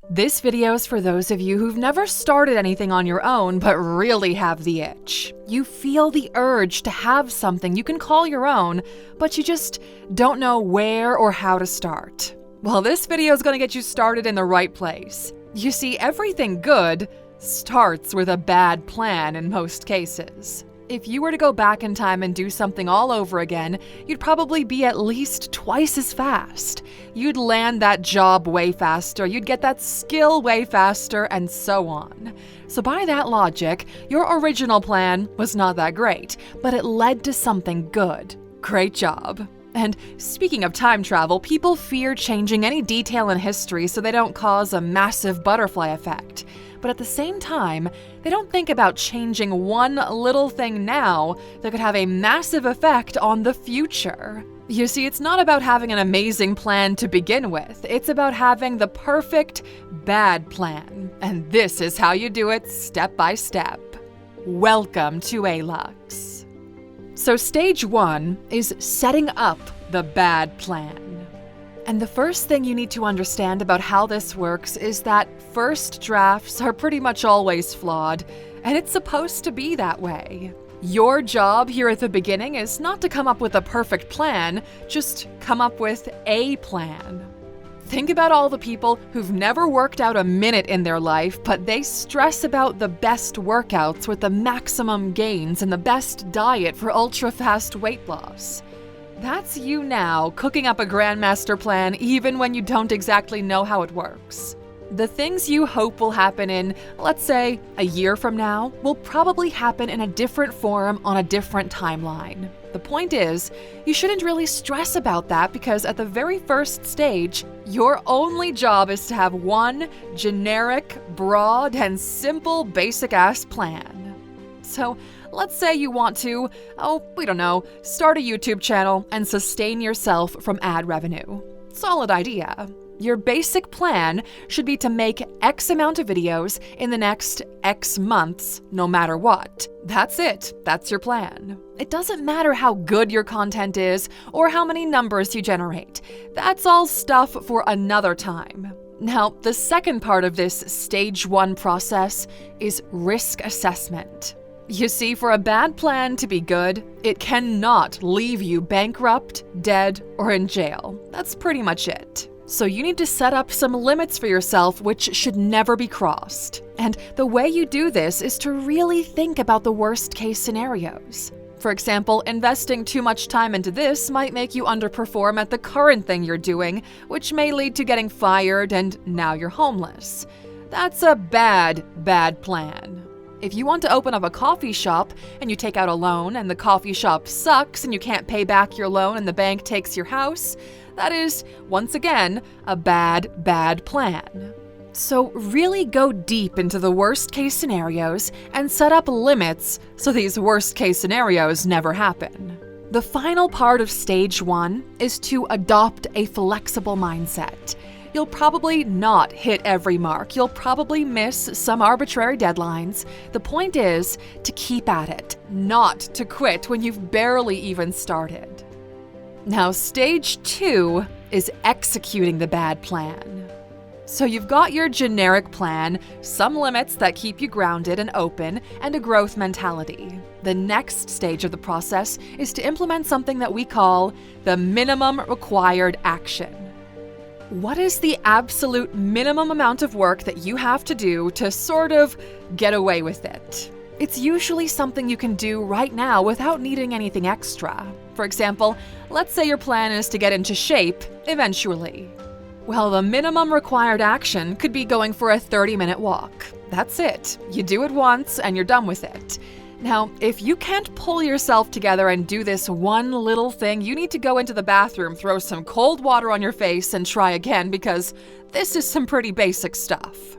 This video is for those of you who've never started anything on your own but really have the itch. You feel the urge to have something you can call your own, but you just don't know where or how to start. Well, this video is going to get you started in the right place. You see, everything good starts with a bad plan in most cases. If you were to go back in time and do something all over again, you'd probably be at least twice as fast. You'd land that job way faster, you'd get that skill way faster, and so on. So by that logic, your original plan was not that great, but it led to something good. Great job. And speaking of time travel, people fear changing any detail in history so they don't cause a massive butterfly effect. But at the same time, they don't think about changing one little thing now that could have a massive effect on the future. You see, it's not about having an amazing plan to begin with. It's about having the perfect bad plan. And this is how you do it step by step. Welcome to Alux. So stage 1 is setting up the bad plan. And the first thing you need to understand about how this works is that first drafts are pretty much always flawed, and it's supposed to be that way. Your job here at the beginning is not to come up with a perfect plan, just come up with a plan. Think about all the people who've never worked out a minute in their life, but they stress about the best workouts with the maximum gains and the best diet for ultra-fast weight loss. That's you now, cooking up a grandmaster plan even when you don't exactly know how it works. The things you hope will happen in, let's say, a year from now, will probably happen in a different form on a different timeline. The point is, you shouldn't really stress about that because at the very first stage, your only job is to have one generic, broad, and simple basic-ass plan. So, let's say you want to, start a YouTube channel and sustain yourself from ad revenue. Solid idea. Your basic plan should be to make X amount of videos in the next X months, no matter what. That's it. That's your plan. It doesn't matter how good your content is or how many numbers you generate. That's all stuff for another time. Now, the second part of this stage 1 process is risk assessment. You see, for a bad plan to be good, it cannot leave you bankrupt, dead, or in jail. That's pretty much it. So you need to set up some limits for yourself which should never be crossed. And the way you do this is to really think about the worst case scenarios. For example, investing too much time into this might make you underperform at the current thing you're doing, which may lead to getting fired and now you're homeless. That's a bad plan. If you want to open up a coffee shop and you take out a loan and the coffee shop sucks and you can't pay back your loan and the bank takes your house, that is, once again, a bad plan. So really go deep into the worst case scenarios and set up limits so these worst case scenarios never happen. The final part of stage 1 is to adopt a flexible mindset. You'll probably not hit every mark. You'll probably miss some arbitrary deadlines. The point is to keep at it, not to quit when you've barely even started. Now, stage 2 is executing the bad plan. So you've got your generic plan, some limits that keep you grounded and open, and a growth mentality. The next stage of the process is to implement something that we call the minimum required action. What is the absolute minimum amount of work that you have to do to sort of get away with it? It's usually something you can do right now without needing anything extra. For example, let's say your plan is to get into shape eventually. Well, the minimum required action could be going for a 30-minute walk. That's it. You do it once and you're done with it. Now, if you can't pull yourself together and do this one little thing, you need to go into the bathroom, throw some cold water on your face, and try again because this is some pretty basic stuff.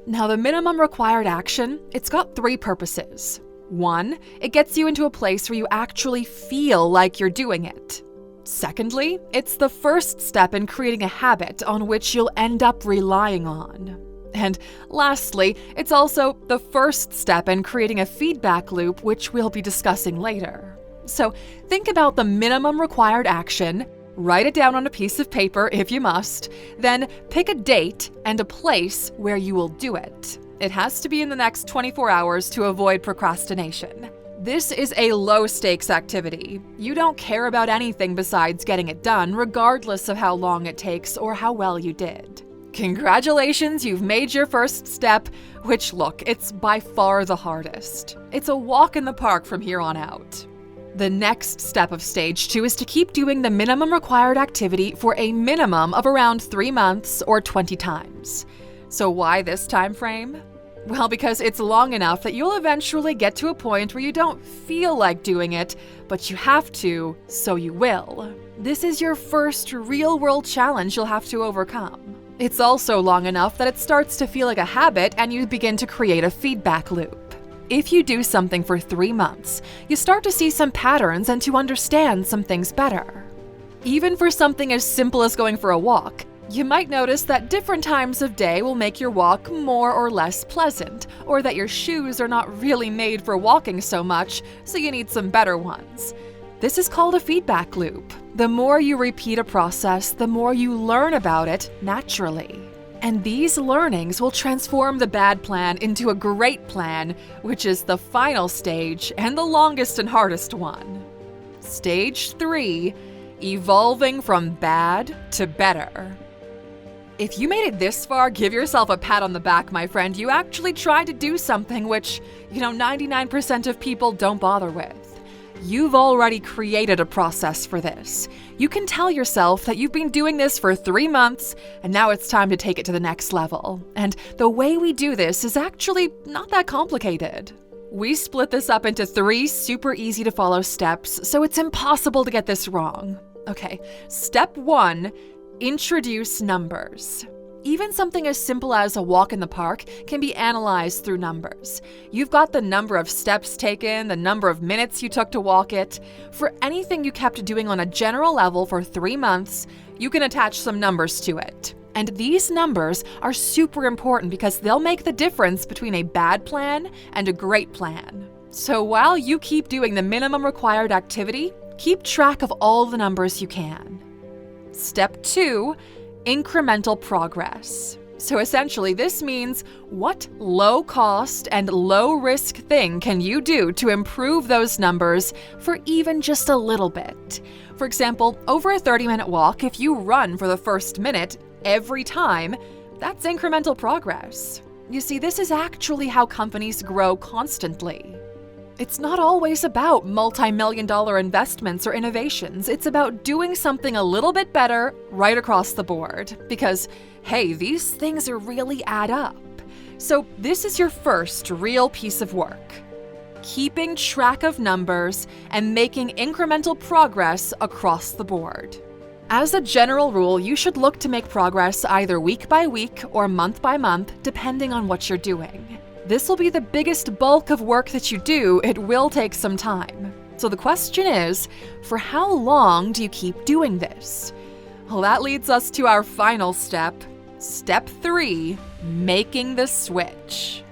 Now, the minimum required action, it's got 3 purposes. 1, it gets you into a place where you actually feel like you're doing it. Secondly, it's the first step in creating a habit on which you'll end up relying on. And lastly, it's also the first step in creating a feedback loop, which we'll be discussing later. So think about the minimum required action, Write it down on a piece of paper if you must, then pick a date and a place where you will do it. It has to be in the next 24 hours to avoid procrastination. This is a low-stakes activity. You don't care about anything besides getting it done, regardless of how long it takes or how well you did. Congratulations, you've made your first step, which, look, it's by far the hardest. It's a walk in the park from here on out. The next step of stage 2 is to keep doing the minimum required activity for a minimum of around 3 months or 20 times. So why this time frame? Well, because it's long enough that you'll eventually get to a point where you don't feel like doing it, but you have to, so you will. This is your first real-world challenge you'll have to overcome. It's also long enough that it starts to feel like a habit and you begin to create a feedback loop. If you do something for 3 months, you start to see some patterns and to understand some things better. Even for something as simple as going for a walk, you might notice that different times of day will make your walk more or less pleasant, or that your shoes are not really made for walking so much, so you need some better ones. This is called a feedback loop. The more you repeat a process, the more you learn about it naturally. And these learnings will transform the bad plan into a great plan, which is the final stage and the longest and hardest one. Stage 3, evolving from bad to better. If you made it this far, give yourself a pat on the back, my friend. You actually tried to do something which, 99% of people don't bother with. You've already created a process for this. You can tell yourself that you've been doing this for 3 months, and now it's time to take it to the next level. And the way we do this is actually not that complicated. We split this up into 3 super easy to follow steps, so it's impossible to get this wrong. Okay, step 1, introduce numbers. Even something as simple as a walk in the park can be analyzed through numbers. You've got the number of steps taken, the number of minutes you took to walk it. For anything you kept doing on a general level for 3 months, you can attach some numbers to it. And these numbers are super important because they'll make the difference between a bad plan and a great plan. So while you keep doing the minimum required activity, keep track of all the numbers you can. Step 2, incremental progress. So essentially, this means what low-cost and low-risk thing can you do to improve those numbers for even just a little bit? For example, over a 30-minute walk, if you run for the first minute every time, that's incremental progress. You see, this is actually how companies grow constantly. It's not always about multi-million-dollar investments or innovations. It's about doing something a little bit better right across the board. Because, hey, these things really add up. So this is your first real piece of work. Keeping track of numbers and making incremental progress across the board. As a general rule, you should look to make progress either week by week or month by month, depending on what you're doing. This will be the biggest bulk of work that you do. It will take some time. So the question is, for how long do you keep doing this? Well, that leads us to our final step. Step 3, making the switch.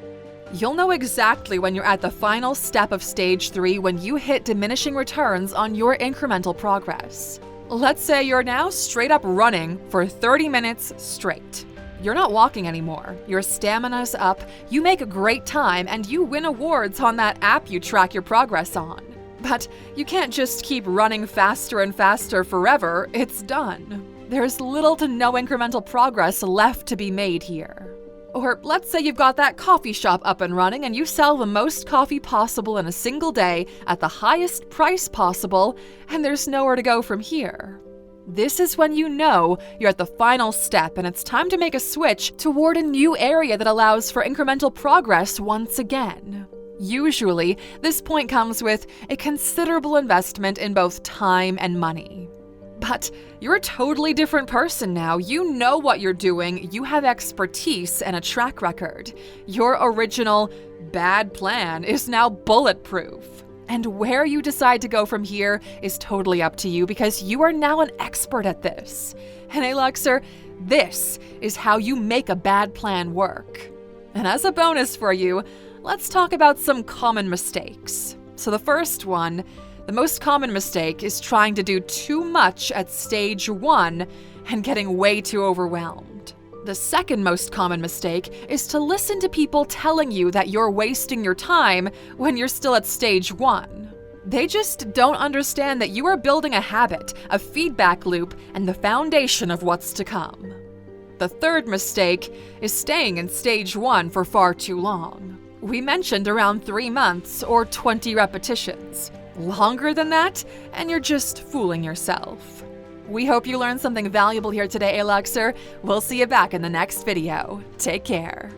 You'll know exactly when you're at the final step of stage 3 when you hit diminishing returns on your incremental progress. Let's say you're now straight up running for 30 minutes straight. You're not walking anymore. Your stamina's up, you make a great time, and you win awards on that app you track your progress on. But you can't just keep running faster and faster forever. It's done. There's little to no incremental progress left to be made here. Or let's say you've got that coffee shop up and running and you sell the most coffee possible in a single day at the highest price possible, and there's nowhere to go from here. This is when you know you're at the final step and it's time to make a switch toward a new area that allows for incremental progress once again. Usually, this point comes with a considerable investment in both time and money. But you're a totally different person now. You know what you're doing, you have expertise and a track record. Your original bad plan is now bulletproof. And where you decide to go from here is totally up to you because you are now an expert at this. And Aluxer, this is how you make a bad plan work. And as a bonus for you, let's talk about some common mistakes. So the first one, The most common mistake is trying to do too much at stage 1 and getting way too overwhelmed. The second most common mistake is to listen to people telling you that you're wasting your time when you're still at stage 1. They just don't understand that you are building a habit, a feedback loop, and the foundation of what's to come. The third mistake is staying in stage 1 for far too long. We mentioned around 3 months or 20 repetitions. Longer than that, and you're just fooling yourself. We hope you learned something valuable here today, Aluxer. We'll see you back in the next video. Take care.